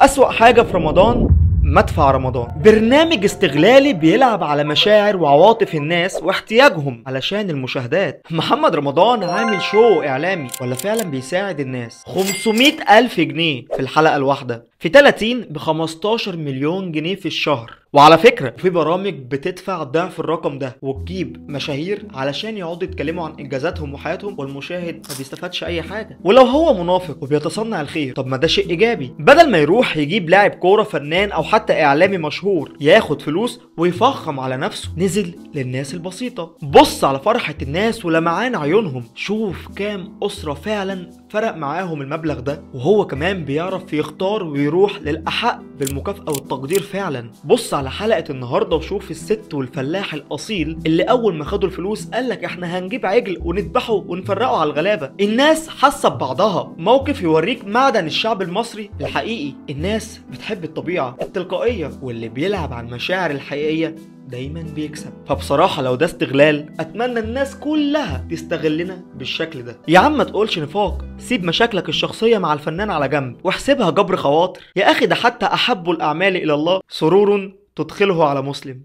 أسوأ حاجة في رمضان مدفع رمضان، برنامج استغلالي بيلعب على مشاعر وعواطف الناس واحتياجهم علشان المشاهدات. محمد رمضان عامل شو إعلامي ولا فعلا بيساعد الناس؟ 500 ألف جنيه في الحلقة الواحدة، في 30 ب 15 مليون جنيه في الشهر. وعلى فكرة في برامج بتدفع ضعف الرقم ده وتجيب مشاهير علشان يقعدوا يتكلموا عن انجازاتهم وحياتهم، والمشاهد ما بيستفادش اي حاجة. ولو هو منافق وبيتصنع الخير، طب ما ده شيء ايجابي، بدل ما يروح يجيب لاعب كورة فنان او حتى اعلامي مشهور ياخد فلوس ويفخم على نفسه، نزل للناس البسيطة. بص على فرحة الناس ولمعان عيونهم، شوف كام اسرة فعلا فرق معاهم المبلغ ده، وهو كمان بيعرف يختار ويروح للأحق بالمكافأة والتقدير فعلا. بص على حلقة النهاردة وشوف الست والفلاح الأصيل اللي أول ما خدوا الفلوس قالك احنا هنجيب عجل ونذبحه ونفرقه على الغلابة. الناس حاسة ببعضها، موقف يوريك معدن الشعب المصري الحقيقي. الناس بتحب الطبيعة التلقائية، واللي بيلعب على المشاعر الحقيقية دايما بيكسب. فبصراحة لو ده استغلال، اتمنى الناس كلها تستغلنا بالشكل ده. يا عم ما تقولش نفاق، سيب مشاكلك الشخصية مع الفنان على جنب واحسبها جبر خواطر. يا اخي ده حتى احب الاعمال الى الله سرور تدخله على مسلم.